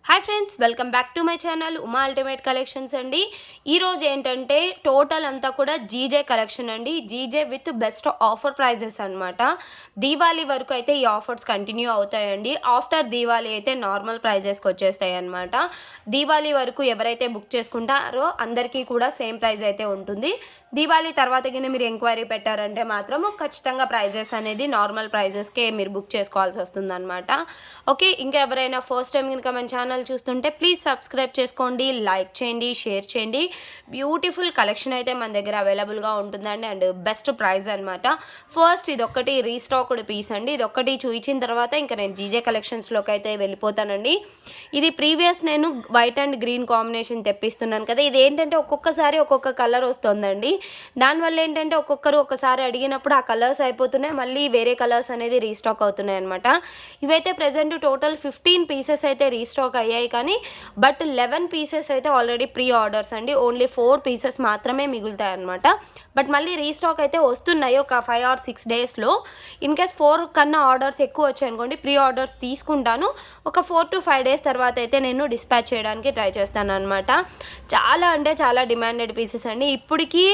Hi friends, welcome back to my channel Uma ultimate collections అండి. ఈరోజు ఏంటంటే టోటల్ అంతా కూడా జీజే కలెక్షన్ అండి. GJ with best offer prices అనమాట. దీవాళీ వరకు అయితే ఈ ఆఫర్స్ కంటిన్యూ అవుతాయండి. ఆఫ్టర్ దీవాళీ అయితే నార్మల్ ప్రైజెస్కి వచ్చేస్తాయి అనమాట. దీవాళీ వరకు ఎవరైతే బుక్ చేసుకుంటారో అందరికీ కూడా సేమ్ ప్రైస్ అయితే ఉంటుంది. దీవాళీ తర్వాత కింద మీరు ఎంక్వైరీ పెట్టారంటే మాత్రం ఖచ్చితంగా ప్రైజెస్ అనేది నార్మల్ ప్రైజెస్కే మీరు బుక్ చేసుకోవాల్సి వస్తుంది అనమాట. ఓకే, ఇంకా ఎవరైనా ఫస్ట్ టైం కనుక మన ఛానల్ చూస్తుంటే ప్లీజ్ సబ్స్క్రైబ్ చేసుకోండి, లైక్ చేయండి, షేర్ చేయండి. బ్యూటిఫుల్ కలెక్షన్ అయితే మన దగ్గర అవైలబుల్గా ఉంటుందండి అండ్ బెస్ట్ ప్రైస్ అనమాట. ఫస్ట్ ఇదొక్కటి రీస్టాక్డ్ పీస్ అండి. ఇదొక్కటి చూపించిన తర్వాత ఇంకా నేను జీజే కలెక్షన్స్లోకి అయితే వెళ్ళిపోతానండి. ఇది ప్రీవియస్ నేను వైట్ అండ్ గ్రీన్ కాంబినేషన్ తెప్పిస్తున్నాను కదా. ఇది ఏంటంటే ఒక్కొక్కసారి ఒక్కొక్క కలర్ వస్తుందండి. దానివల్ల ఏంటంటే ఒక్కొక్కరు ఒకసారి అడిగినప్పుడు ఆ కలర్స్ అయిపోతున్నాయి, మళ్ళీ వేరే కలర్స్ అనేది రీస్టాక్ అవుతున్నాయి అనమాట. ఇవైతే ప్రెజెంట్ టోటల్ 15 పీసెస్ అయితే రీస్టాక్ అయ్యాయి, కానీ బట్ 11 పీసెస్ అయితే ఆల్రెడీ ప్రీ ఆర్డర్స్ అండి. ఓన్లీ 4 పీసెస్ మాత్రమే మిగులుతాయి అనమాట. బట్ మళ్ళీ రీస్టాక్ అయితే వస్తున్నాయి ఒక 5 or 6 డేస్లో. ఇన్ కేస్ 4 కన్నా ఆర్డర్స్ ఎక్కువ వచ్చాయి అనుకోండి, ప్రీ ఆర్డర్స్ తీసుకుంటాను. ఒక 4 to 5 డేస్ తర్వాత అయితే నేను డిస్పాచ్ చేయడానికి ట్రై చేస్తాను అనమాట. చాలా అంటే చాలా డిమాండెడ్ పీసెస్ అండి. ఇప్పటికీ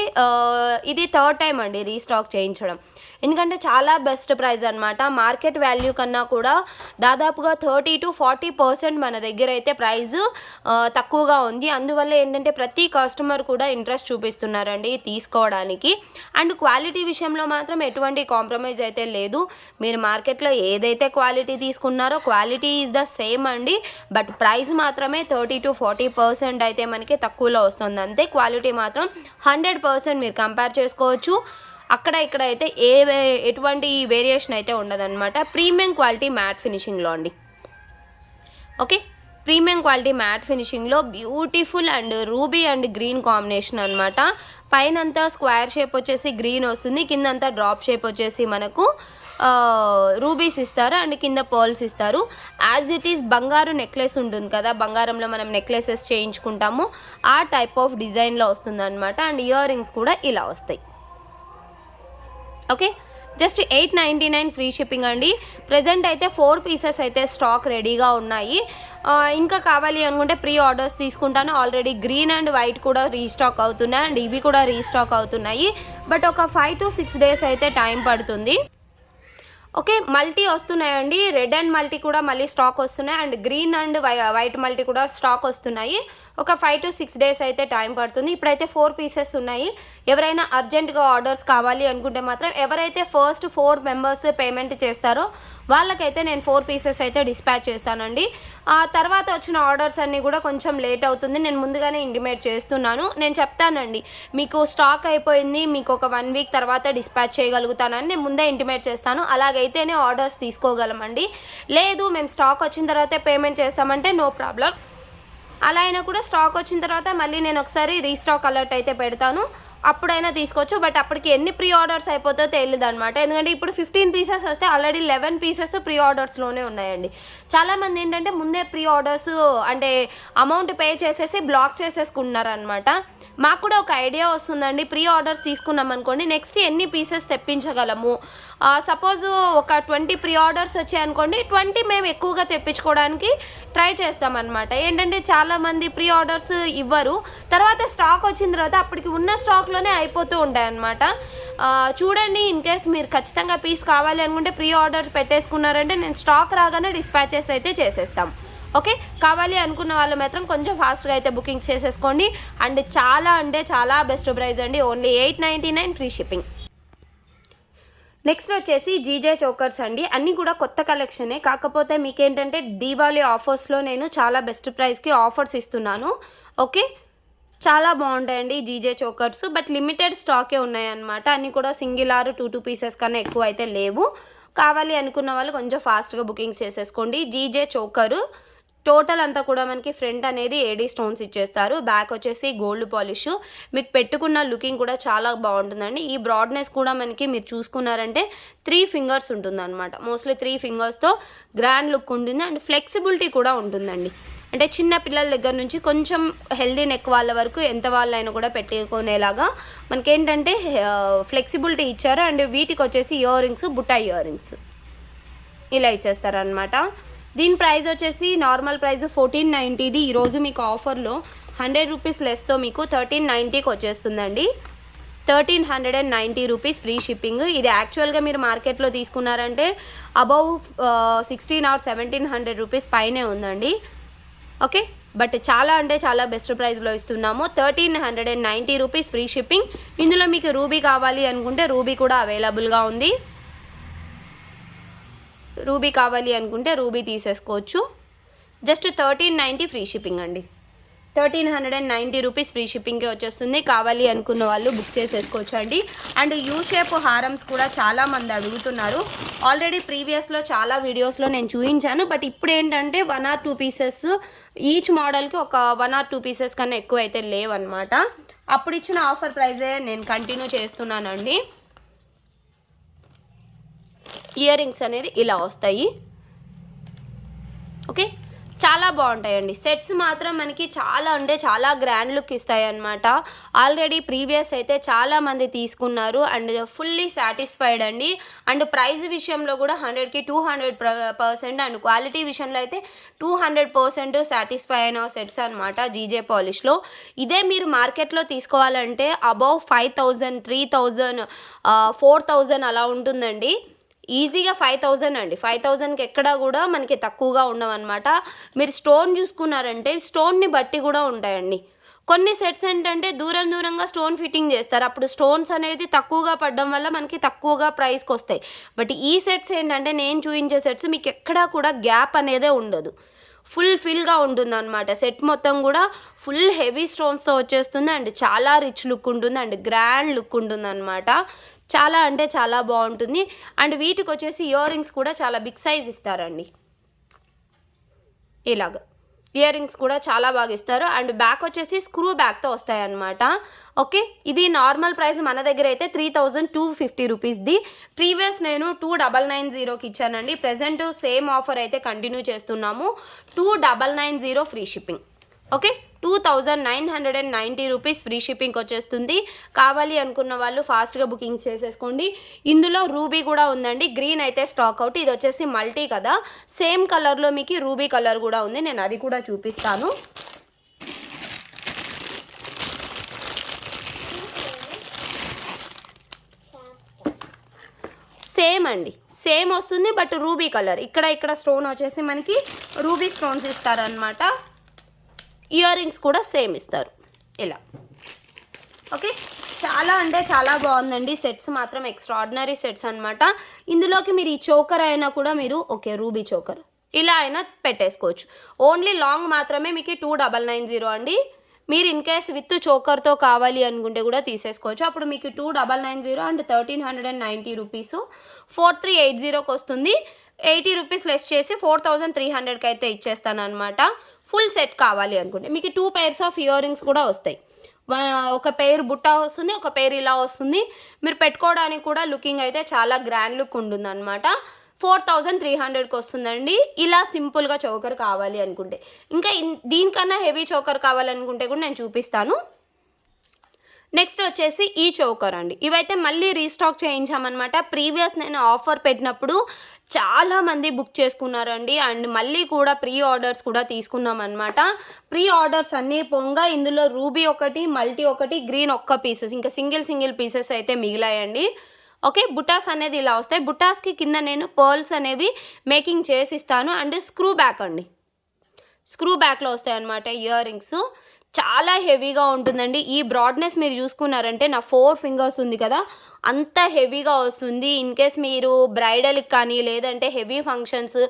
ఇది థర్డ్ టైం అండి రీస్టాక్ చేయించడం. ఎందుకంటే చాలా బెస్ట్ ప్రైస్ అనమాట. మార్కెట్ వాల్యూ కన్నా కూడా దాదాపుగా 30 to 40% మన దగ్గర అయితే ప్రైస్ తక్కువగా ఉంది. అందువల్ల ఏంటంటే ప్రతి కస్టమర్ కూడా ఇంట్రెస్ట్ చూపిస్తున్నారండి తీసుకోవడానికి. అండ్ క్వాలిటీ విషయంలో మాత్రం ఎటువంటి కాంప్రమైజ్ అయితే లేదు. మీరు మార్కెట్లో ఏదైతే క్వాలిటీ తీసుకున్నారో క్వాలిటీ ఈజ్ ద సేమ్ అండి. బట్ ప్రైస్ మాత్రమే 30 to 40% అయితే మనకి తక్కువలో వస్తుంది అంతే. క్వాలిటీ మాత్రం 100% మీరు కంపేర్ చేసుకోవచ్చు. అక్కడ ఇక్కడ అయితే ఎటువంటి వేరియేషన్ అయితే ఉండదన్నమాట. ప్రీమియం క్వాలిటీ మ్యాట్ ఫినిషింగ్లో అండి. ఓకే, ప్రీమియం క్వాలిటీ మ్యాట్ ఫినిషింగ్లో beautiful and ruby and green combination అనమాట. పైన అంతా స్క్వేర్ షేప్ వచ్చేసి గ్రీన్ వస్తుంది, కిందంతా డ్రాప్ షేప్ వచ్చేసి మనకు రూబీస్ ఇస్తారు అండ్ కింద పర్ల్స్ ఇస్తారు. యాజ్ ఇట్ ఈస్ బంగారు నెక్లెస్ ఉంటుంది కదా, బంగారంలో మనం నెక్లెసెస్ చేయించుకుంటాము, ఆ టైప్ ఆఫ్ డిజైన్లో వస్తుంది అనమాట. అండ్ ఇయర్ రింగ్స్ కూడా ఇలా వస్తాయి. ఓకే, జస్ట్ 899 ఫ్రీ షిప్పింగ్ అండి. ప్రజెంట్ అయితే 4 పీసెస్ అయితే స్టాక్ రెడీగా ఉన్నాయి. ఇంకా కావాలి అనుకుంటే ప్రీ ఆర్డర్స్ తీసుకుంటాను. ఆల్రెడీ గ్రీన్ అండ్ వైట్ కూడా రీస్టాక్ అవుతున్నాయి అండ్ ఇవి కూడా రీస్టాక్ అవుతున్నాయి. బట్ ఒక 5 to 6 డేస్ అయితే టైం పడుతుంది. ఓకే, మల్టీ వస్తున్నాయండి. రెడ్ అండ్ మల్టీ కూడా మళ్ళీ స్టాక్ వస్తున్నాయి and green and white multi కూడా స్టాక్ వస్తున్నాయి. ఒక 5 to 6 డేస్ అయితే టైం పడుతుంది. ఇప్పుడైతే 4 పీసెస్ ఉన్నాయి. ఎవరైనా అర్జెంటుగా ఆర్డర్స్ కావాలి అనుకుంటే మాత్రం ఎవరైతే ఫస్ట్ 4 మెంబర్స్ పేమెంట్ చేస్తారో వాళ్ళకైతే నేను 4 పీసెస్ అయితే డిస్పాచ్ చేస్తానండి. ఆ తర్వాత వచ్చిన ఆర్డర్స్ అన్నీ కూడా కొంచెం లేట్ అవుతుంది. నేను ముందుగానే ఇంటిమేట్ చేస్తున్నాను. నేను చెప్తానండి, మీకు స్టాక్ అయిపోయింది, మీకు ఒక 1 week తర్వాత డిస్పాచ్ చేయగలుగుతానని నేను ముందే ఇంటిమేట్ చేస్తాను. అలాగైతేనే ఆర్డర్స్ తీసుకోగలమండి. లేదు మేము స్టాక్ వచ్చిన తర్వాతే పేమెంట్ చేస్తామంటే నో ప్రాబ్లం. అలా అయినా కూడా స్టాక్ వచ్చిన తర్వాత మళ్ళీ నేను ఒకసారి రీస్టాక్ అలర్ట్ అయితే పెడతాను, అప్పుడైనా తీసుకోవచ్చు. బట్ అప్పటికి ఎన్ని ప్రీ ఆర్డర్స్ అయిపోతే తెలియదు అనమాట. ఎందుకంటే ఇప్పుడు 15 పీసెస్ వస్తే ఆల్రెడీ 11 పీసెస్ ప్రీ ఆర్డర్స్లోనే ఉన్నాయండి. చాలామంది ఏంటంటే ముందే ప్రీ ఆర్డర్స్ అంటే అమౌంట్ పే చేసేసి బ్లాక్ చేసేసుకుంటున్నారనమాట. మాకు కూడా ఒక ఐడియా వస్తుందండి. ప్రీ ఆర్డర్స్ తీసుకున్నాం అనుకోండి, నెక్స్ట్ ఎన్ని పీసెస్ తెప్పించగలము. సపోజ్ ఒక 20 ప్రీ ఆర్డర్స్ వచ్చాయనుకోండి, 20 మేము ఎక్కువగా తెప్పించుకోవడానికి ట్రై చేస్తామన్నమాట. ఏంటంటే చాలామంది ప్రీ ఆర్డర్స్ ఇవ్వరు, తర్వాత స్టాక్ వచ్చిన తర్వాత అప్పటికి ఉన్న స్టాక్లోనే అయిపోతూ ఉంటాయన్నమాట. చూడండి, ఇన్ కేస్ మీరు ఖచ్చితంగా పీస్ కావాలి అనుకుంటే ప్రీ ఆర్డర్ పెట్టేసుకున్నారంటే నేను స్టాక్ రాగానే డిస్పాచెస్ అయితే చేసేస్తాం. ఓకే, కావాలి అనుకున్న వాళ్ళు మాత్రం కొంచెం ఫాస్ట్గా అయితే బుకింగ్స్ చేసేసుకోండి. అండ్ చాలా అంటే చాలా బెస్ట్ ప్రైస్ అండి. Only 899 free shipping. నెక్స్ట్ వచ్చేసి జీజే చోకర్స్ అండి. అన్నీ కూడా కొత్త కలెక్షనే, కాకపోతే మీకేంటంటే దీవాళీ ఆఫర్స్లో నేను చాలా బెస్ట్ ప్రైస్కి ఆఫర్స్ ఇస్తున్నాను. ఓకే, చాలా బాగుంటాయండి జీజే చోకర్స్. బట్ లిమిటెడ్ స్టాకే ఉన్నాయన్నమాట. అన్నీ కూడా సింగిల్ ఆర్ 2 పీసెస్ కన్నా ఎక్కువ అయితే లేవు. కావాలి అనుకున్న వాళ్ళు కొంచెం ఫాస్ట్గా బుకింగ్స్ చేసేసుకోండి. జీజే చోకరు టోటల్ అంతా కూడా మనకి ఫ్రంట్ అనేది ఏడీ స్టోన్స్ ఇచ్చేస్తారు, బ్యాక్ వచ్చేసి గోల్డ్ పాలిష్. మీకు పెట్టుకున్న లుకింగ్ కూడా చాలా బాగుంటుందండి. ఈ బ్రాడ్నెస్ కూడా మనకి మీరు చూసుకున్నారంటే 3 fingers ఉంటుందన్నమాట. మోస్ట్లీ 3 fingersతో గ్రాండ్ లుక్ ఉంటుంది అండ్ ఫ్లెక్సిబిలిటీ కూడా ఉంటుందండి. అంటే చిన్న పిల్లల దగ్గర నుంచి కొంచెం హెల్దీ నెక్ వాళ్ళ వరకు ఎంత వాళ్ళైనా కూడా పెట్టుకునేలాగా మనకేంటంటే ఫ్లెక్సిబిలిటీ ఇచ్చారు. అండ్ వీటికి వచ్చేసి ఇయర్ రింగ్స్, బుట్ట ఇయర్ రింగ్స్ ఇలా ఇచ్చేస్తారనమాట. దీని ప్రైస్ వచ్చేసి నార్మల్ ప్రైస్ 1490, ఈరోజు మీకు ఆఫర్లో 100 రూపీస్ లెస్తో మీకు 1390కి వచ్చేస్తుందండి. 1390 రూపీస్ ఫ్రీ షిప్పింగ్. ఇది యాక్చువల్గా మీరు మార్కెట్లో తీసుకున్నారంటే అబౌవ్ 16 ఆర్ 1700 రూపీస్ పైనే ఉందండి. ఓకే, బట్ చాలా అంటే చాలా బెస్ట్ ప్రైస్లో ఇస్తున్నాము. 1390 రూపీస్ ఫ్రీ షిప్పింగ్. ఇందులో మీకు రూబీ కావాలి అనుకుంటే రూబీ కూడా అవైలబుల్గా ఉంది. రూబీ కావాలి అనుకుంటే రూబీ తీసేసుకోవచ్చు. జస్ట్ 1390 ఫ్రీ షిప్పింగ్ అండి. 1390 రూపీస్ ఫ్రీ షిప్పింగ్కి వచ్చేస్తుంది. కావాలి అనుకున్న వాళ్ళు బుక్ చేసేసుకోవచ్చు అండి. అండ్ యూ షేప్ హారమ్స్ కూడా చాలామంది అడుగుతున్నారు. ఆల్రెడీ ప్రీవియస్లో చాలా వీడియోస్లో నేను చూపించాను. బట్ ఇప్పుడు ఏంటంటే 1 or 2 పీసెస్ ఈచ్ మోడల్కి ఒక 1 or 2 పీసెస్ కన్నా ఎక్కువ అయితే లేవన్నమాట. అప్పుడు ఇచ్చిన ఆఫర్ ప్రైజే నేను కంటిన్యూ చేస్తున్నానండి. ఇయర్ రింగ్స్ అనేది ఇలా వస్తాయి. ఓకే, చాలా బాగుంటాయండి. సెట్స్ మాత్రం మనకి చాలా అంటే చాలా గ్రాండ్ లుక్ ఇస్తాయి అన్నమాట. ఆల్రెడీ ప్రీవియస్ అయితే చాలామంది తీసుకున్నారు అండ్ ఫుల్లీ సాటిస్ఫైడ్ అండి. అండ్ ప్రైస్ విషయంలో కూడా 100కి 200% అండ్ క్వాలిటీ విషయంలో అయితే 200% సాటిస్ఫై అయిన సెట్స్ అనమాట జీజే పాలిష్లో. ఇదే మీరు మార్కెట్లో తీసుకోవాలంటే అబౌవ్ 5000, 3000, 4000 అలా ఉంటుందండి. ఈజీగా 5000 అండి. 5000కి ఎక్కడా కూడా మనకి తక్కువగా ఉండవన్నమాట. మీరు స్టోన్ చూసుకున్నారంటే స్టోన్ని బట్టి కూడా ఉంటాయండి. కొన్ని సెట్స్ ఏంటంటే దూరంగా స్టోన్ ఫిట్టింగ్ చేస్తారు. అప్పుడు స్టోన్స్ అనేది తక్కువగా పడడం వల్ల మనకి తక్కువగా ప్రైస్కి వస్తాయి. బట్ ఈ సెట్స్ ఏంటంటే నేను చూపించే సెట్స్ మీకు ఎక్కడా కూడా గ్యాప్ అనేదే ఉండదు. ఫిల్గా ఉంటుంది అనమాట. సెట్ మొత్తం కూడా ఫుల్ హెవీ స్టోన్స్తో వచ్చేస్తుంది అండ్ చాలా రిచ్ లుక్ ఉంటుంది అండ్ గ్రాండ్ లుక్ ఉంటుంది అనమాట. చాలా అంటే చాలా బాగుంటుంది. అండ్ వీటికి వచ్చేసి ఇయర్ రింగ్స్ కూడా చాలా బిగ్ సైజ్ ఇస్తారండి. ఇలాగ ఇయర్ రింగ్స్ కూడా చాలా బాగా ఇస్తారు. అండ్ బ్యాక్ వచ్చేసి స్క్రూ బ్యాక్తో వస్తాయన్నమాట. ఓకే, ఇది నార్మల్ ప్రైస్ మన దగ్గర అయితే 3250 రూపీస్ది. ప్రీవియస్ నేను 2990కి ఇచ్చానండి. ప్రజెంట్ సేమ్ ఆఫర్ అయితే కంటిన్యూ చేస్తున్నాము. 2990 free shipping. Okay, 2990 rupees free షిప్పింగ్కి వచ్చేస్తుంది. కావాలి అనుకున్న వాళ్ళు ఫాస్ట్గా బుకింగ్స్ చేసేసుకోండి. ఇందులో రూబీ కూడా ఉందండి. గ్రీన్ అయితే స్టాక్ అవుట్. ఇది వచ్చేసి మల్టీ కదా, సేమ్ కలర్లో మీకు రూబీ కలర్ కూడా ఉంది. నేను అది కూడా చూపిస్తాను. సేమ్ అండి, సేమ్ వస్తుంది. బట్ రూబీ కలర్ ఇక్కడ స్టోన్ వచ్చేసి మనకి రూబీ స్టోన్స్ ఇస్తారనమాట. ఇయర్ రింగ్స్ కూడా సేమ్ ఇస్తారు ఇలా. ఓకే, చాలా అంటే చాలా బాగుందండి. సెట్స్ మాత్రం ఎక్స్ట్రాడినరీ సెట్స్ అనమాట. ఇందులోకి మీరు ఈ చోకర్ అయినా కూడా మీరు ఓకే రూబీ చోకర్ ఇలా అయినా పెట్టేసుకోవచ్చు. ఓన్లీ లాంగ్ మాత్రమే మీకు 2990 అండి. మీరు ఇన్ కేస్ విత్ చోకర్తో కావాలి అనుకుంటే కూడా తీసేసుకోవచ్చు. అప్పుడు మీకు 2990 అండ్ 1390 రూపీస్ 4380కి వస్తుంది. 80 రూపీస్ లెస్ చేసి 4300కి అయితే ఇచ్చేస్తాను అనమాట. ఫుల్ సెట్ కావాలి అనుకుంటే మీకు 2 pairs ఆఫ్ ఇయర్ రింగ్స్ కూడా వస్తాయి. ఒక పేర్ బుట్ట వస్తుంది, ఒక పేర్ ఇలా వస్తుంది. మీరు పెట్టుకోవడానికి కూడా లుకింగ్ అయితే చాలా గ్రాండ్ లుక్ ఉంటుంది అనమాట. 4300కి వస్తుందండి. ఇలా సింపుల్గా చోకర్ కావాలి అనుకుంటే. ఇంకా దీనికన్నా హెవీ చోకర్ కావాలనుకుంటే కూడా నేను చూపిస్తాను. నెక్స్ట్ వచ్చేసి ఈ చోకర్ అండి. ఇవైతే మళ్ళీ రీస్టాక్ చేయించామన్నమాట. ప్రీవియస్ నేను ఆఫర్ పెట్టినప్పుడు చాలామంది బుక్ చేసుకున్నారండి. అండ్ మళ్ళీ కూడా ప్రీ ఆర్డర్స్ కూడా తీసుకున్నాం అనమాట. ప్రీ ఆర్డర్స్ అన్నీ పొంగా ఇందులో రూబీ ఒకటి, మల్టీ ఒకటి, గ్రీన్ ఒక్క పీసెస్, ఇంకా సింగిల్ పీసెస్ అయితే మిగిలాయండి. ఓకే, బుటాస్ అనేది ఇలా వస్తాయి. బుటాస్కి కింద నేను పర్ల్స్ అనేవి మేకింగ్ చేసిస్తాను. అండ్ స్క్రూ బ్యాక్ అండి, స్క్రూ బ్యాక్లో వస్తాయి అన్నమాట ఇయర్ రింగ్స్. చాలా హెవీగా ఉంటుందండి. ఈ బ్రాడ్నెస్ మీరు చూసుకున్నారంటే నా 4 ఫింగర్స్ ఉంది కదా, అంత హెవీగా వస్తుంది. ఇన్ కేస్ మీరు బ్రైడల్కి కానీ లేదంటే హెవీ ఫంక్షన్స్,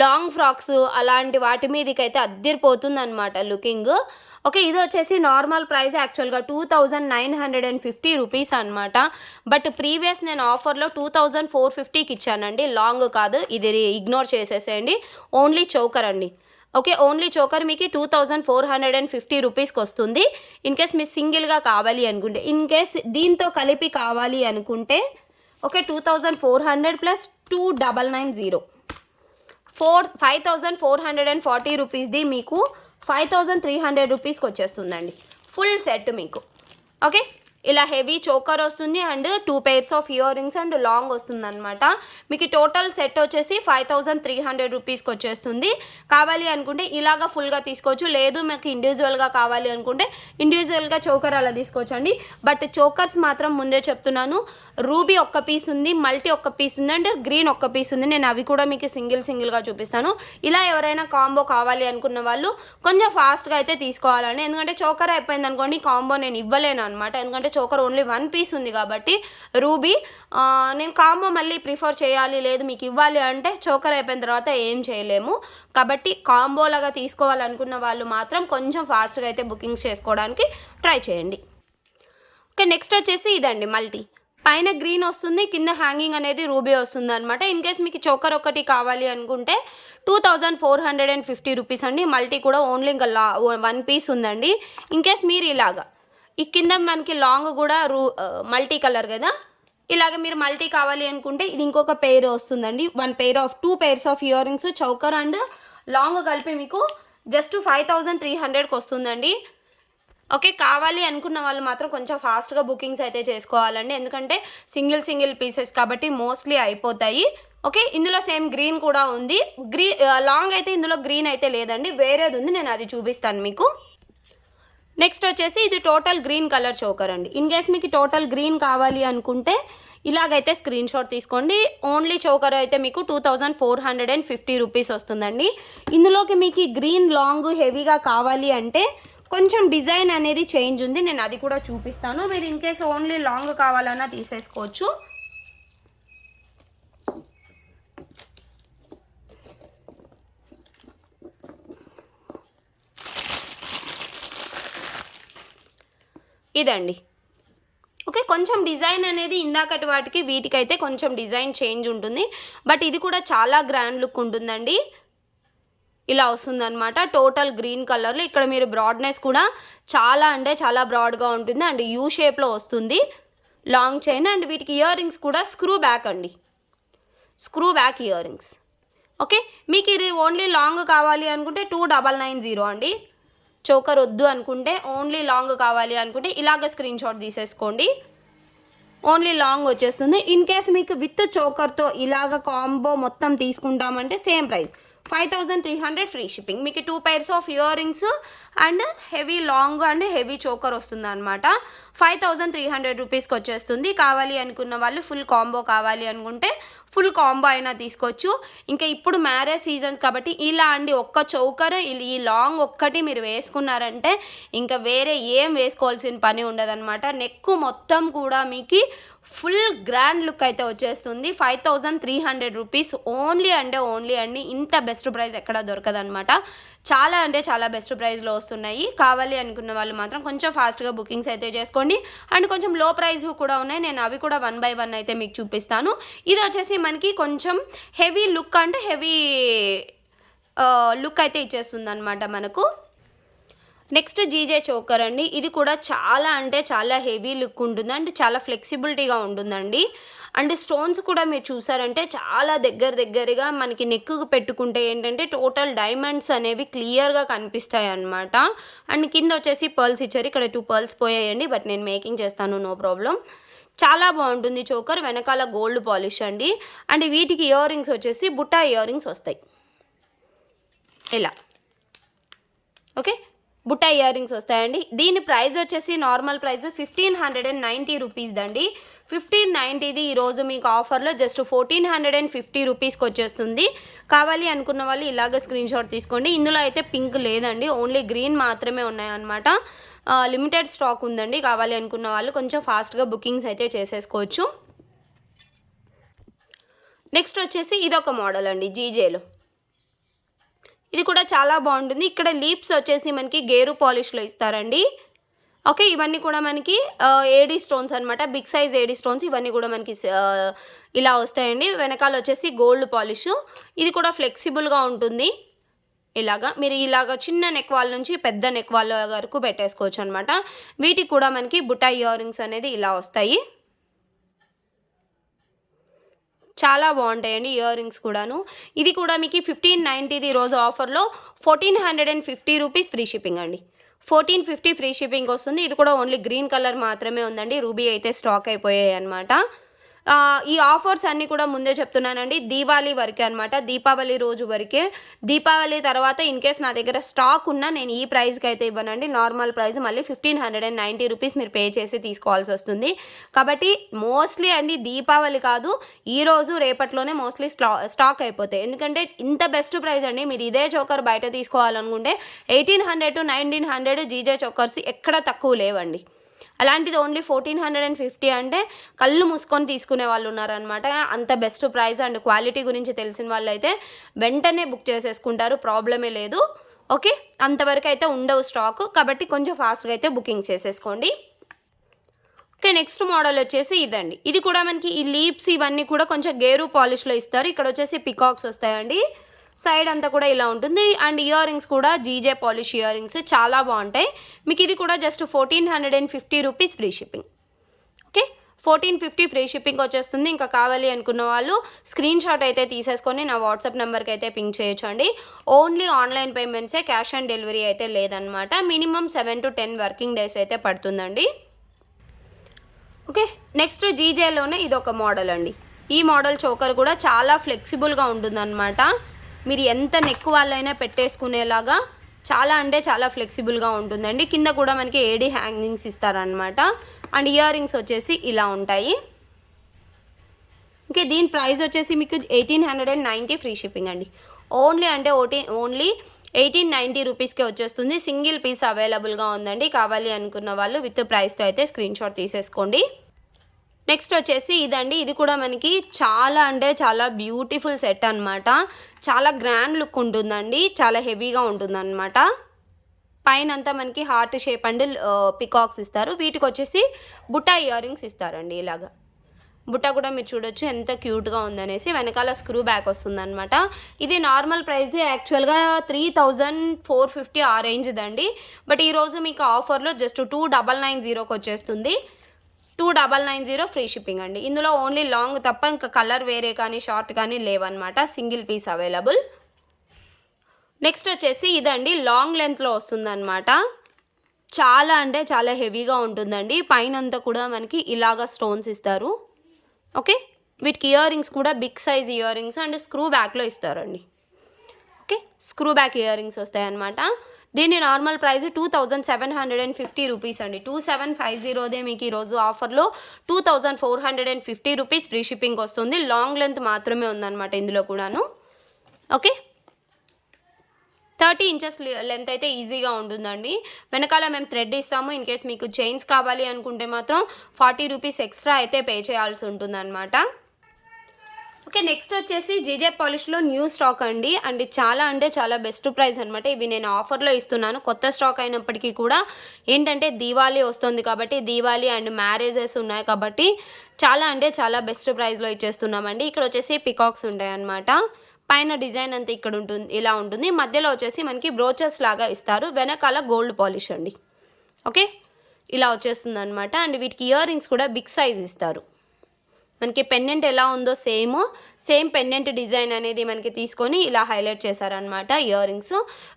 లాంగ్ ఫ్రాక్స్ అలాంటి వాటి మీదకైతే అద్దరిపోతుంది అనమాట లుకింగ్. ఓకే, ఇది వచ్చేసి నార్మల్ ప్రైస్ యాక్చువల్గా 2950 రూపీస్ అనమాట. బట్ ప్రీవియస్ నేను ఆఫర్లో 2450కి ఇచ్చానండి. లాంగ్ కాదు, ఇది ఇగ్నోర్ చేసేసేయండి. ఓన్లీ చోకర్ అండి. ఓకే, ఓన్లీ చోకర్ మీకు 2450 రూపీస్కి వస్తుంది. ఇన్ కేస్ మీరు సింగిల్గా కావాలి అనుకుంటే, ఇన్ కేస్ దీంతో కలిపి కావాలి అనుకుంటే ఓకే 2400 ప్లస్ 2990 5440 రూపీస్ది మీకు 5300 రూపీస్కి వచ్చేస్తుందండి ఫుల్ సెట్ మీకు. ఓకే, ఇలా హెవీ చోకర్ వస్తుంది and 2 pairs of ear rings and long వస్తుంది అనమాట. మీకు టోటల్ సెట్ వచ్చేసి 5300 రూపీస్కి వచ్చేస్తుంది. కావాలి అనుకుంటే ఇలాగా ఫుల్గా తీసుకోవచ్చు, లేదు మీకు ఇండివిజువల్గా కావాలి అనుకుంటే ఇండివిజువల్గా చోకర్ అలా తీసుకోవచ్చు అండి. బట్ చోకర్స్ మాత్రం ముందే చెప్తున్నాను, రూబీ ఒక్క పీస్ ఉంది, మల్టీ ఒక్క పీస్ ఉంది అండ్ గ్రీన్ ఒక్క పీస్ ఉంది. నేను అవి కూడా మీకు సింగిల్గా చూపిస్తాను. ఇలా ఎవరైనా కాంబో కావాలి అనుకున్న వాళ్ళు కొంచెం ఫాస్ట్గా అయితే తీసుకోవాలండి, ఎందుకంటే చోకర్ అయిపోయింది అనుకోండి కాంబో నేను ఇవ్వలేను అనమాట. ఎందుకంటే చోకర్ ఓన్లీ 1 పీస్ ఉంది కాబట్టి రూబీ నేను కాంబో మళ్ళీ ప్రిఫర్ చేయాలి, లేదు మీకు ఇవ్వాలి అంటే చోకర్ అయిపోయిన తర్వాత ఏం చేయలేము. కాబట్టి కాంబోలాగా తీసుకోవాలనుకున్న వాళ్ళు మాత్రం కొంచెం ఫాస్ట్గా అయితే బుకింగ్స్ చేసుకోవడానికి ట్రై చేయండి. ఓకే, నెక్స్ట్ వచ్చేసి ఇదండి మల్టీ. పైన గ్రీన్ వస్తుంది, కింద హ్యాంగింగ్ అనేది రూబీ వస్తుంది అనమాట. ఇన్ కేస్ మీకు చోకర్ ఒకటి కావాలి అనుకుంటే 2450 రూపీస్ అండి. మల్టీ కూడా ఓన్లీ ఇంకా 1 పీస్ ఉందండి. ఇన్ కేస్ మీరు ఇలాగా ఈ కింద మనకి లాంగ్ కూడా మల్టీ కలర్ కదా, ఇలాగ మీరు మల్టీ కావాలి అనుకుంటే ఇది ఇంకొక పెయిర్ వస్తుందండి. 2 pairs of ear rings choker and long కలిపి మీకు జస్ట్ 5300కి వస్తుందండి. ఓకే, కావాలి అనుకున్న వాళ్ళు మాత్రం కొంచెం ఫాస్ట్గా బుకింగ్స్ అయితే చేసుకోవాలండి, ఎందుకంటే సింగిల్ పీసెస్ కాబట్టి మోస్ట్లీ అయిపోతాయి. ఓకే, ఇందులో సేమ్ గ్రీన్ కూడా ఉంది. లాంగ్ అయితే ఇందులో గ్రీన్ అయితే లేదండి, వేరేది ఉంది, నేను అది చూపిస్తాను మీకు. నెక్స్ట్ వచ్చేసి ఇది టోటల్ గ్రీన్ కలర్ చోకర్ అండి. ఇన్ కేస్ మీకు టోటల్ గ్రీన్ కావాలి అనుకుంటే ఇలాగైతే స్క్రీన్ షాట్ తీసుకోండి. ఓన్లీ చోకర్ అయితే మీకు 2450 రూపీస్ వస్తుందండి. ఇందులోకి మీకు గ్రీన్ లాంగ్ హెవీగా కావాలి అంటే కొంచెం డిజైన్ అనేది చేంజ్ ఉంది, నేను అది కూడా చూపిస్తాను. మీరు ఇన్ కేస్ ఓన్లీ లాంగ్ కావాలన్నా తీసేసుకోవచ్చు. ఇదండి. ఓకే, కొంచెం డిజైన్ అనేది ఇందాకటి వాటికి వీటికైతే కొంచెం డిజైన్ చేంజ్ ఉంటుంది, బట్ ఇది కూడా చాలా గ్రాండ్ లుక్ ఉంటుందండి. ఇలా వస్తుందన్నమాట టోటల్ గ్రీన్ కలర్లో. ఇక్కడ మీరు బ్రాడ్నెస్ కూడా చాలా అంటే చాలా బ్రాడ్గా ఉంటుంది అండ్ యూ షేప్లో వస్తుంది లాంగ్ చైన్. అండ్ వీటికి ఇయర్ రింగ్స్ కూడా స్క్రూ బ్యాక్ అండి, screw back ear rings. Okay, మీకు ఇది ఓన్లీ లాంగ్ కావాలి అనుకుంటే 2990 అండి. చోకర్ వద్దు అనుకుంటే ఓన్లీ లాంగ్ కావాలి అనుకుంటే ఇలాగ స్క్రీన్ షాట్ తీసేసుకోండి, ఓన్లీ లాంగ్ వచ్చేస్తుంది. ఇన్ కేస్ మీకు విత్ చోకర్తో ఇలాగ కాంబో మొత్తం తీసుకుంటామంటే సేమ్ ప్రైస్ 5300 ఫ్రీ షిప్పింగ్. మీకు 2 pairs of ear rings and heavy long and heavy choker వస్తుంది అనమాట. 5300 రూపీస్కి వచ్చేస్తుంది. కావాలి అనుకున్న వాళ్ళు ఫుల్ కాంబో కావాలి అనుకుంటే ఫుల్ కాంబో అయినా తీసుకోవచ్చు. ఇంకా ఇప్పుడు మ్యారేజ్ సీజన్స్ కాబట్టి ఇలా అండి ఒక్క చౌకర్ ఈ లాంగ్ ఒక్కటి మీరు వేసుకున్నారంటే ఇంకా వేరే ఏం వేసుకోవాల్సిన పని ఉండదన్నమాట. నెక్ మొత్తం కూడా మీకు ఫుల్ గ్రాండ్ లుక్ అయితే వచ్చేస్తుంది. 5300 రూపీస్ ఓన్లీ అండి. ఇంత బెస్ట్ ప్రైస్ ఎక్కడ దొరకదనమాట. చాలా అంటే చాలా బెస్ట్ ప్రైస్లో వస్తున్నాయి. కావాలి అనుకున్న వాళ్ళు మాత్రం కొంచెం ఫాస్ట్గా బుకింగ్స్ అయితే చేసుకోండి. అండ్ కొంచెం లో ప్రైస్ కూడా ఉన్నాయి, నేను అవి కూడా 1 by 1 అయితే మీకు చూపిస్తాను. ఇది వచ్చేసి మనకి కొంచెం heavy look and heavy look అయితే ఇచ్చేస్తుంది అనమాట మనకు. నెక్స్ట్ జీజే చోకర్ అండి. ఇది కూడా చాలా అంటే చాలా హెవీ లుక్ ఉంటుంది అండ్ చాలా ఫ్లెక్సిబిలిటీగా ఉంటుందండి. అండ్ స్టోన్స్ కూడా మీరు చూసారంటే చాలా దగ్గరగా మనకి నెక్కు పెట్టుకుంటే ఏంటంటే టోటల్ డైమండ్స్ అనేవి క్లియర్గా కనిపిస్తాయి అన్నమాట. అండ్ కింద వచ్చేసి పర్ల్స్ ఇచ్చారు, ఇక్కడ 2 పర్ల్స్ పోయాయండి, బట్ నేను మేకింగ్ చేస్తాను, నో ప్రాబ్లం. చాలా బాగుంటుంది చోకర్, వెనకాల గోల్డ్ పాలిష్ అండి. అండ్ వీటికి ఇయర్ రింగ్స్ వచ్చేసి బుట్టా ఇయర్ రింగ్స్ వస్తాయి ఇలా. ఓకే, బుట్టా ఇయర్ రింగ్స్ వస్తాయండి. దీని ప్రైస్ వచ్చేసి నార్మల్ ప్రైస్ 1590 రూపీస్ అండి. 1590ది ఈరోజు మీకు ఆఫర్లో జస్ట్ 1450 రూపీస్కి వచ్చేస్తుంది. కావాలి అనుకున్న వాళ్ళు ఇలాగ స్క్రీన్ షాట్ తీసుకోండి. ఇందులో అయితే పింక్ లేదండి, ఓన్లీ గ్రీన్ మాత్రమే ఉన్నాయన్నమాట. లిమిటెడ్ స్టాక్ ఉందండి. కావాలి అనుకున్న వాళ్ళు కొంచెం ఫాస్ట్గా బుకింగ్స్ అయితే చేసేసుకోవచ్చు. నెక్స్ట్ వచ్చేసి ఇదొక మోడల్ అండి జీజేలో. ఇది కూడా చాలా బాగుంటుంది. ఇక్కడ లీప్స్ వచ్చేసి మనకి గేరు పాలిష్లో ఇస్తారండి. ఓకే, ఇవన్నీ కూడా మనకి ఏడీ స్టోన్స్ అనమాట, బిగ్ సైజ్ ఏడీ స్టోన్స్. ఇవన్నీ కూడా మనకి ఇలా వస్తాయండి. వెనకాల వచ్చేసి గోల్డ్ పాలిష్. ఇది కూడా ఫ్లెక్సిబుల్గా ఉంటుంది. ఇలాగా మీరు ఇలాగ చిన్న నెక్ వాల్ నుంచి పెద్ద నెక్ వాల్ వరకు పెట్టేసుకోవచ్చు అనమాట. వీటికి కూడా మనకి బుట్టా ఇయర్ రింగ్స్ అనేది ఇలా వస్తాయి. చాలా బాగుంటాయండి ఇయర్ రింగ్స్ కూడాను. ఇది కూడా మీకు 1590ది రోజు ఆఫర్లో 1450 రూపీస్ ఫ్రీ షిప్పింగ్ అండి. 1450 ఫ్రీ షిప్పింగ్ వస్తుంది. ఇది కూడా ఓన్లీ గ్రీన్ కలర్ మాత్రమే ఉందండి. రూబీ అయితే స్టాక్ అయిపోయాయి అనమాట. ఈ ఆఫర్స్ అన్నీ కూడా ముందే చెప్తున్నానండి. దీపావళి వరకే అనమాట. దీపావళి రోజు వరకే. దీపావళి తర్వాత ఇన్ కేస్ నా దగ్గర స్టాక్ ఉన్నా నేను ఈ ప్రైస్కి అయితే ఇవ్వనండి. నార్మల్ ప్రైస్ మళ్ళీ 1590 రూపీస్ మీరు పే చేసి తీసుకోవాల్సి వస్తుంది. కాబట్టి మోస్ట్లీ అండి దీపావళి కాదు, ఈరోజు రేపట్లోనే మోస్ట్లీ స్టాక్ అయిపోతాయి. ఎందుకంటే ఇంత బెస్ట్ ప్రైస్ అండి. మీరు ఇదే చోకర్ బయట తీసుకోవాలనుకుంటే 1800 to 1900 జీజే చోకర్స్ ఎక్కడ తక్కువ లేవండి. అలాంటిది ఓన్లీ 1450 అంటే కళ్ళు మూసుకొని తీసుకునే వాళ్ళు ఉన్నారనమాట. అంత బెస్ట్ ప్రైస్ అండ్ క్వాలిటీ గురించి తెలిసిన వాళ్ళు అయితే వెంటనే బుక్ చేసేసుకుంటారు, ప్రాబ్లమే లేదు. ఓకే, అంతవరకు అయితే ఉండవు స్టాక్. కాబట్టి కొంచెం ఫాస్ట్గా అయితే బుకింగ్ చేసేసుకోండి. ఓకే, నెక్స్ట్ మోడల్ వచ్చేసి ఇదండి. ఇది కూడా మనకి ఈ లీప్స్ ఇవన్నీ కూడా కొంచెం గేరు పాలిష్లో ఇస్తారు. ఇక్కడ వచ్చేసి పికాక్స్ వస్తాయండి. సైడ్ అంతా కూడా ఇలా ఉంటుంది. అండ్ ఇయర్ రింగ్స్ కూడా జీజే పాలిష్ ఇయర్ రింగ్స్ చాలా బాగుంటాయి. మీకు ఇది కూడా just 1450 rupees free shipping. Okay, 1450 free shipping వచ్చేస్తుంది. ఇంకా కావాలి అనుకున్న వాళ్ళు స్క్రీన్ షాట్ అయితే తీసేసుకొని నా వాట్సాప్ నెంబర్కి అయితే పింక్ చేయొచ్చండి. ఓన్లీ ఆన్లైన్ పేమెంట్సే, క్యాష్ ఆన్ డెలివరీ అయితే లేదనమాట. మినిమం 7 to 10 వర్కింగ్ డేస్ అయితే పడుతుందండి. ఓకే, నెక్స్ట్ జీజేలోనే ఇది ఒక మోడల్ అండి. ఈ మోడల్ చోకర్ కూడా చాలా ఫ్లెక్సిబుల్గా ఉంటుందన్నమాట. మీరు ఎంత నెక్ వాళ్ళైనా పెట్టేసుకునేలాగా చాలా అంటే చాలా ఫ్లెక్సిబుల్గా ఉంటుందండి. కింద కూడా మనకి ఏడీ హ్యాంగింగ్స్ ఇస్తారనమాట. అండ్ ఇయర్ రింగ్స్ వచ్చేసి ఇలా ఉంటాయి. ఓకే, దీని ప్రైస్ వచ్చేసి మీకు 1890 ఫ్రీ షిప్పింగ్ అండి. ఓన్లీ 1890 రూపీస్కే వచ్చేస్తుంది. సింగిల్ పీస్ అవైలబుల్గా ఉందండి. కావాలి అనుకున్న వాళ్ళు విత్ ప్రైస్తో అయితే స్క్రీన్ షాట్ తీసేసుకోండి. నెక్స్ట్ వచ్చేసి ఇదండి. ఇది కూడా మనకి చాలా అంటే చాలా బ్యూటిఫుల్ సెట్ అనమాట. చాలా గ్రాండ్ లుక్ ఉంటుందండి. చాలా హెవీగా ఉంటుందన్నమాట. పైన అంతా మనకి హార్ట్ షేప్ అండ్ పికాక్స్ ఇస్తారు. వీటికి వచ్చేసి బుట్ట ఇయర్ రింగ్స్ ఇస్తారండి. ఇలాగా బుట్ట కూడా మీరు చూడొచ్చు ఎంత క్యూట్గా ఉందనేసి. వెనకాల స్క్రూ బ్యాక్ వస్తుందన్నమాట. ఇది నార్మల్ ప్రైస్ యాక్చువల్గా 3450 ఆ రేంజ్దండి. బట్ ఈరోజు మీకు ఆఫర్లో జస్ట్ 2990కి వచ్చేస్తుంది. 2990 ఫ్రీ షిప్పింగ్ అండి. ఇందులో ఓన్లీ లాంగ్ తప్ప ఇంకా కలర్ వేరే కానీ షార్ట్ కానీ లేవన్నమాట. Single piece available. నెక్స్ట్ వచ్చేసి ఇదండి. లాంగ్ లెంత్లో వస్తుందన్నమాట. చాలా అంటే చాలా హెవీగా ఉంటుందండి. పైన అంతా కూడా మనకి ఇలాగా స్టోన్స్ ఇస్తారు. ఓకే, వీటికి ఇయర్ రింగ్స్ కూడా big size earrings and screw బ్యాక్లో ఇస్తారండి. Okay, screw back earrings వస్తాయన్నమాట. దీని నార్మల్ ప్రైస్ 2750 రూపీస్ అండి. 2750దే మీకు ఈరోజు ఆఫర్లో 2450 రూపీస్ ఫ్రీ షిప్పింగ్ వస్తుంది. లాంగ్ లెంత్ మాత్రమే ఉందన్నమాట ఇందులో కూడాను. ఓకే, 30 ఇంచెస్ లెంత్ అయితే ఈజీగా ఉంటుందండి. వెనకాల మేము థ్రెడ్ ఇస్తాము. ఇన్ కేస్ మీకు చైన్స్ కావాలి అనుకుంటే మాత్రం 40 రూపీస్ ఎక్స్ట్రా అయితే పే చేయాల్సి ఉంటుందన్నమాట. ఓకే, నెక్స్ట్ వచ్చేసి జీజే పాలిష్లో న్యూ స్టాక్ అండి. అండ్ చాలా అంటే చాలా బెస్ట్ ప్రైస్ అనమాట. ఇవి నేను ఆఫర్లో ఇస్తున్నాను. కొత్త స్టాక్ అయినప్పటికీ కూడా ఏంటంటే దీవాళీ వస్తుంది కాబట్టి, దీవాళీ అండ్ మ్యారేజెస్ ఉన్నాయి కాబట్టి చాలా అంటే చాలా బెస్ట్ ప్రైస్లో ఇచ్చేస్తున్నామండి. ఇక్కడ వచ్చేసి పికాక్స్ ఉంటాయి అన్నమాట. పైన డిజైన్ అంతా ఇక్కడ ఉంటుంది, ఇలా ఉంటుంది. మధ్యలో వచ్చేసి మనకి బ్రోచెస్ లాగా ఇస్తారు. వెనకాల గోల్డ్ పాలిష్ అండి. ఓకే, ఇలా వచ్చేస్తుంది అనమాట. అండ్ వీటికి ఇయర్ రింగ్స్ కూడా బిగ్ సైజ్ ఇస్తారు. మనకి పెండెంట్ ఎలా ఉందో సేమ్ పెండెంట్ డిజైన్ అనేది మనకి తీసుకొని ఇలా హైలైట్ చేశారనమాట ఇయర్ రింగ్స్.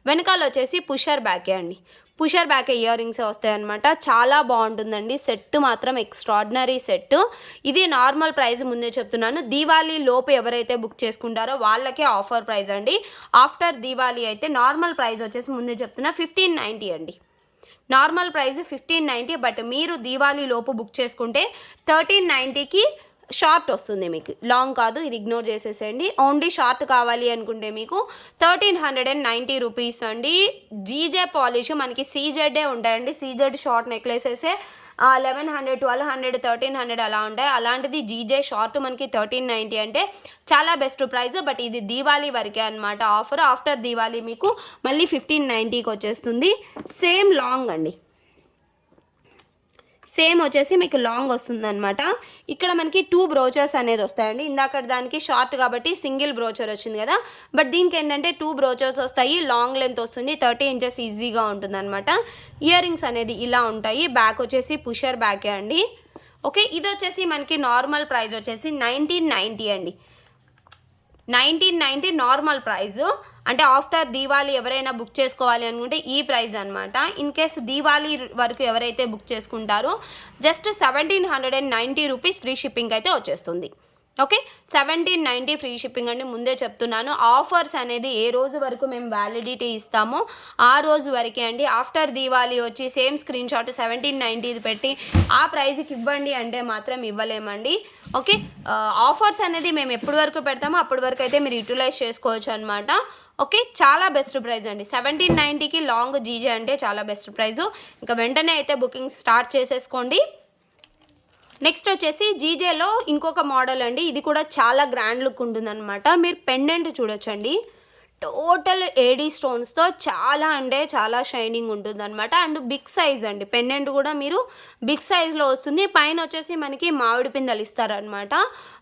వెనకాల వచ్చేసి పుషర్ బ్యాకే అండి. పుషర్ బ్యాక్ ఇయర్ రింగ్స్ వస్తాయన్నమాట. చాలా బాగుంటుందండి. సెట్ మాత్రం ఎక్స్ట్రాడినరీ సెట్. ఇది నార్మల్ ప్రైస్ ముందే చెప్తున్నాను. దీవాళీ లోపు ఎవరైతే బుక్ చేసుకుంటారో వాళ్ళకే ఆఫర్ ప్రైస్ అండి. ఆఫ్టర్ దీవాళీ అయితే నార్మల్ ప్రైస్ వచ్చేసి ముందే చెప్తున్నా 1590 అండి. Normal price 1590. బట్ మీరు దీవాళీ లోపు బుక్ చేసుకుంటే 1390కి షార్ట్ వస్తుంది. మీకు లాంగ్ కాదు, ఇది ఇగ్నోర్ చేసేసేయండి. ఓన్లీ షార్ట్ కావాలి అనుకుంటే మీకు 1390 రూపీస్ అండి. జీజే పాలిష్ మనకి సీజెడ్డే ఉంటాయండి. సీజెడ్ షార్ట్ నెక్లెసెసే 1100, 1200, 1300 అలా ఉంటాయి. అలాంటిది జీజే షార్ట్ మనకి 1390 అంటే చాలా బెస్ట్ ప్రైస్. బట్ ఇది దీవాళీ వరకే అనమాట ఆఫర్. ఆఫ్టర్ దీవాళీ మీకు మళ్ళీ 1590కి వచ్చేస్తుంది. సేమ్ లాంగ్ అండి. సేమ్ వచ్చేసి మీకు లాంగ్ వస్తుంది అనమాట. ఇక్కడ మనకి 2 బ్రోచర్స్ అనేది వస్తాయండి. ఇందాక దానికి షార్ట్ కాబట్టి సింగిల్ బ్రోచర్ వచ్చింది కదా. బట్ దీనికి ఏంటంటే 2 బ్రోచర్స్ వస్తాయి. లాంగ్ లెంత్ వస్తుంది. 30 ఇంచెస్ ఈజీగా ఉంటుంది అనమాట. ఇయర్ రింగ్స్ అనేది ఇలా ఉంటాయి. బ్యాక్ వచ్చేసి పుషర్ బ్యాకే అండి. ఓకే, ఇది వచ్చేసి మనకి నార్మల్ ప్రైస్ వచ్చేసి 1990 అండి. 1990 నార్మల్ ప్రైస్. అంటే ఆఫ్టర్ దీవాళీ ఎవరైనా బుక్ చేసుకోవాలి అనుకుంటే ఈ ప్రైస్ అనమాట. ఇన్ కేస్ దీవాళీ వరకు ఎవరైతే బుక్ చేసుకుంటారో జస్ట్ 1790 రూపీస్ ఫ్రీ షిప్పింగ్ అయితే వచ్చేస్తుంది. ఓకే, 1790 ఫ్రీ షిప్పింగ్ అండి. ముందే చెప్తున్నాను, ఆఫర్స్ అనేది ఏ రోజు వరకు మేము వ్యాలిడిటీ ఇస్తామో ఆ రోజు వరకే అండి. ఆఫ్టర్ దీవాళీ వచ్చి సేమ్ స్క్రీన్ షాట్ 1790 పెట్టి ఆ ప్రైస్కి ఇవ్వండి అంటే మాత్రం ఇవ్వలేమండి. ఓకే, ఆఫర్స్ అనేది మేము ఎప్పటి వరకు పెడతామో అప్పటి వరకు అయితే మీరు యూటిలైజ్ చేసుకోవచ్చు అనమాట. ఓకే, చాలా బెస్ట్ ప్రైస్ అండి. 1790కి లాంగ్ జీజే అంటే చాలా బెస్ట్ ప్రైజు. ఇంకా వెంటనే అయితే బుకింగ్ స్టార్ట్ చేసేసుకోండి. నెక్స్ట్ వచ్చేసి జీజేలో ఇంకొక మోడల్ అండి. ఇది కూడా చాలా గ్రాండ్ లుక్ ఉంటుందన్నమాట. మీరు పెండెంట్ చూడొచ్చండి, టోటల్ ఏడీ స్టోన్స్తో చాలా అంటే చాలా షైనింగ్ ఉంటుందన్నమాట. అండ్ బిగ్ సైజ్ అండి, పెండెంట్ కూడా మీరు బిగ్ సైజ్లో వస్తుంది. పైన వచ్చేసి మనకి మామిడి పిందెలు ఇస్తారనమాట.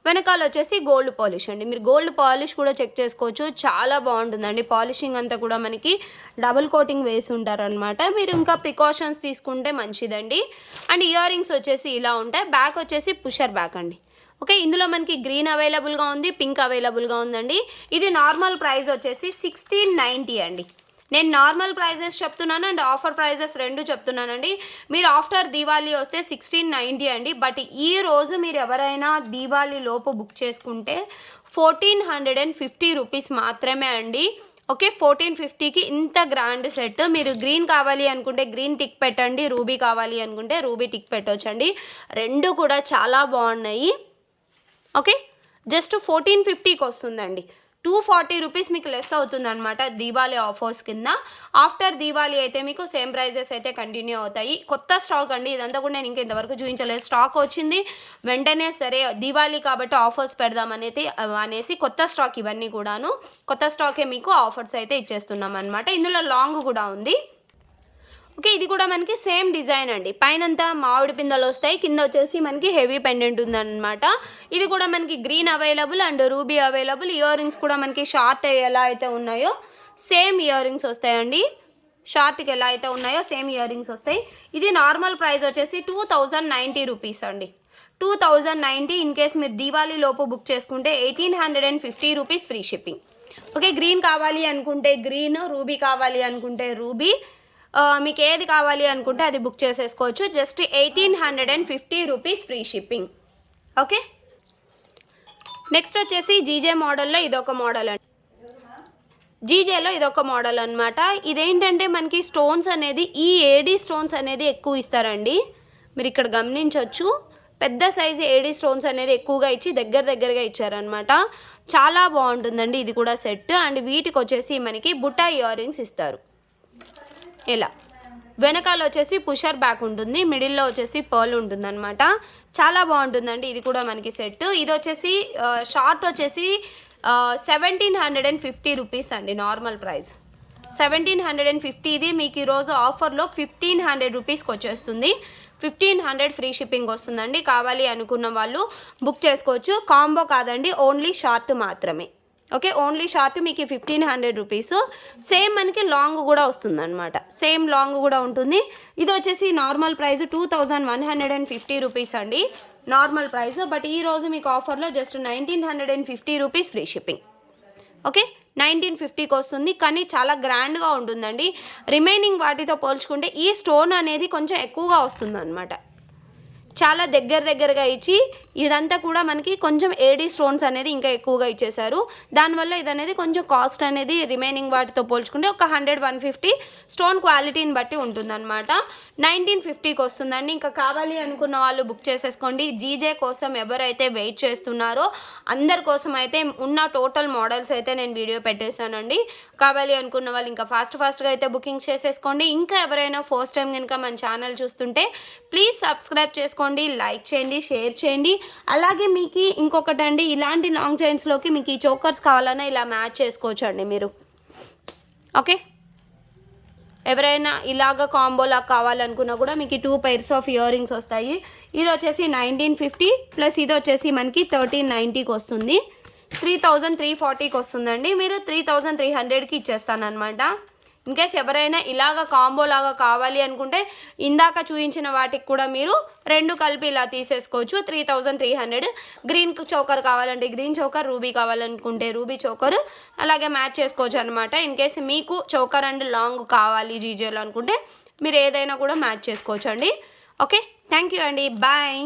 వెనకాల వచ్చేసి గోల్డ్ పాలిష్ అండి. మీరు గోల్డ్ పాలిష్ కూడా చెక్ చేసుకోవచ్చు, చాలా బాగుంటుందండి. పాలిషింగ్ అంతా కూడా మనకి డబుల్ కోటింగ్ వేసి ఉంటారనమాట. మీరు ఇంకా ప్రికాషన్స్ తీసుకుంటే మంచిదండి. అండ్ ఇయర్ రింగ్స్ వచ్చేసి ఇలా ఉంటాయి. బ్యాక్ వచ్చేసి పుషర్ బ్యాక్ అండి. ఓకే, ఇందులో మనకి గ్రీన్ అవైలబుల్గా ఉంది, పింక్ అవైలబుల్గా ఉందండి. ఇది నార్మల్ ప్రైస్ వచ్చేసి 1690 అండి. నేను నార్మల్ ప్రైజెస్ చెప్తున్నాను అండ్ ఆఫర్ ప్రైజెస్ రెండు చెప్తున్నానండి. మీరు ఆఫ్టర్ దీవాళీ వస్తే 1690 అండి. బట్ ఈ రోజు మీరు ఎవరైనా దీవాళీ లోపు బుక్ చేసుకుంటే 1450 రూపీస్ మాత్రమే అండి. ఓకే, 1450కి ఇంత గ్రాండ్ సెట్. మీరు గ్రీన్ కావాలి అనుకుంటే గ్రీన్ టిక్ పెట్టండి, రూబీ కావాలి అనుకుంటే రూబీ టిక్ పెట్టవచ్చండి. రెండు కూడా చాలా బాగున్నాయి. ఓకే, జస్ట్ 1450కి వస్తుందండి. 240 రూపీస్ మీకు లెస్ అవుతుందన్నమాట దీవాళీ ఆఫర్స్ కింద. ఆఫ్టర్ దీవాళీ అయితే మీకు సేమ్ ప్రైజెస్ అయితే కంటిన్యూ అవుతాయి. కొత్త స్టాక్ అండి, ఇదంతా కూడా నేను ఇంకా ఇంతవరకు చూపించలేదు. స్టాక్ వచ్చింది వెంటనే, సరే దీవాళీ కాబట్టి ఆఫర్స్ అనేసి కొత్త స్టాక్ ఇవన్నీ కూడాను కొత్త స్టాకే మీకు ఆఫర్స్ అయితే ఇచ్చేస్తున్నాం అనమాట. ఇందులో లాంగ్ కూడా ఉంది. ఓకే, ఇది కూడా మనకి సేమ్ డిజైన్ అండి. పైనంతా మామిడి పిందెలు వస్తాయి, కింద వచ్చేసి మనకి హెవీ పెండెంట్ ఉందన్నమాట. ఇది కూడా మనకి green available and ruby available. Ear rings కూడా మనకి షార్ట్ ఎలా అయితే ఉన్నాయో సేమ్ ఇయర్ రింగ్స్ వస్తాయండి. షార్ట్కి ఎలా అయితే ఉన్నాయో సేమ్ ఇయర్ రింగ్స్ వస్తాయి. ఇది నార్మల్ ప్రైస్ వచ్చేసి 2090 రూపీస్ అండి. 2090. ఇన్ కేస్ మీరు దీవాళీ లోపు బుక్ చేసుకుంటే 1850 rupees free shipping. Okay, green కావాలి అనుకుంటే గ్రీన్, రూబీ కావాలి అనుకుంటే రూబీ, మీకు ఏది కావాలి అనుకుంటే అది బుక్ చేసేసుకోవచ్చు. Just 1850 rupees free shipping. Okay, next వచ్చేసి జీజే మోడల్లో ఇదొక మోడల్ అండి. జీజేలో ఇదొక మోడల్ అనమాట. ఇదేంటంటే మనకి స్టోన్స్ అనేది ఈ ఏడీ స్టోన్స్ అనేది ఎక్కువ ఇస్తారండి. మీరు ఇక్కడ గమనించవచ్చు, పెద్ద సైజు ఏడీ స్టోన్స్ అనేది ఎక్కువగా ఇచ్చి దగ్గరగా ఇచ్చారనమాట. చాలా బాగుంటుందండి ఇది కూడా సెట్. అండ్ వీటికి వచ్చేసి మనకి బుట్టా ఇయర్ రింగ్స్ ఇస్తారు. ఇలా వెనకాల వచ్చేసి పుషర్ బ్యాక్ ఉంటుంది, మిడిల్లో వచ్చేసి పర్ల్ ఉంటుందన్నమాట. చాలా బాగుంటుందండి ఇది కూడా మనకి సెట్. ఇది వచ్చేసి షార్ట్ వచ్చేసి 1750 రూపీస్ అండి నార్మల్ ప్రైస్. 1750. ఇది మీకు ఈరోజు ఆఫర్లో 1500 రూపీస్కి వచ్చేస్తుంది. 1500 ఫ్రీ షిప్పింగ్ వస్తుందండి. కావాలి అనుకున్న వాళ్ళు బుక్ చేసుకోవచ్చు. కాంబో కాదండి, ఓన్లీ షార్ట్ మాత్రమే. ఓకే, ఓన్లీ షార్ట్ మీకు 1500 రూపీస్. సేమ్ మనకి లాంగ్ కూడా వస్తుంది అనమాట. సేమ్ లాంగ్ కూడా ఉంటుంది. ఇది వచ్చేసి నార్మల్ ప్రైస్ 2150 రూపీస్ అండి నార్మల్ ప్రైస్. బట్ ఈరోజు మీకు ఆఫర్లో just 1950 rupees free shipping. Okay, 1950కి వస్తుంది. కానీ చాలా గ్రాండ్గా ఉంటుందండి. రిమైనింగ్ వాటితో పోల్చుకుంటే ఈ స్టోన్ అనేది కొంచెం ఎక్కువగా వస్తుంది అనమాట. చాలా దగ్గరగా ఇచ్చి ఇదంతా కూడా మనకి కొంచెం ఏడీ స్టోన్స్ అనేది ఇంకా ఎక్కువగా ఇచ్చేసారు. దానివల్ల ఇది అనేది కొంచెం కాస్ట్ అనేది రిమైనింగ్ వాటితో పోల్చుకుంటే ఒక 100-150 స్టోన్ క్వాలిటీని బట్టి ఉంటుందన్నమాట. 1950కి వస్తుందండి. ఇంకా కావాలి అనుకున్న వాళ్ళు బుక్ చేసేసుకోండి. జీజే కోసం ఎవరైతే వెయిట్ చేస్తున్నారో అందరి కోసం అయితే ఉన్న టోటల్ మోడల్స్ అయితే నేను వీడియో పెట్టేశానండి. కావాలి అనుకున్న వాళ్ళు ఇంకా ఫాస్ట్గా అయితే బుకింగ్ చేసేసుకోండి. ఇంకా ఎవరైనా ఫస్ట్ టైం కనుక మన ఛానల్ చూస్తుంటే ప్లీజ్ సబ్స్క్రైబ్ చేసుకోండి, లైక్ చేయండి, షేర్ చేయండి. అలాగే మీకు ఇంకొకటి అండి, ఇలాంటి లాంగ్ చైన్స్లోకి మీకు ఈ చోకర్స్ కావాలన్నా ఇలా మ్యాచ్ చేసుకోవచ్చు అండి మీరు. ఓకే, ఎవరైనా ఇలాగ కాంబోలా కావాలనుకున్నా కూడా మీకు 2 pairs ఆఫ్ ఇయర్ రింగ్స్ వస్తాయి. ఇది వచ్చేసి 1950 ప్లస్ ఇది వచ్చేసి మనకి 1390కి వస్తుంది. 3340కి వస్తుందండి. మీరు 3300కి ఇచ్చేస్తానమాట. ఇన్ కేస్ ఎవరైనా ఇలాగ కాంబో లాగా కావాలి అనుకుంటే ఇందాక చూపించిన వాటికి కూడా మీరు 2 కలిపి ఇలా తీసేసుకోవచ్చు. 3300. గ్రీన్ చోకర్ కావాలంటే గ్రీన్ చోకర్, రూబీ కావాలనుకుంటే రూబీ చోకర్ అలాగే మ్యాచ్ చేసుకోవచ్చు అనమాట. ఇన్ కేస్ మీకు చోకర్ అండ్ లాంగ్ కావాలి జీజేలో అనుకుంటే మీరు ఏదైనా కూడా మ్యాచ్ చేసుకోవచ్చు అండి. ఓకే, థ్యాంక్ యూ అండి, బాయ్.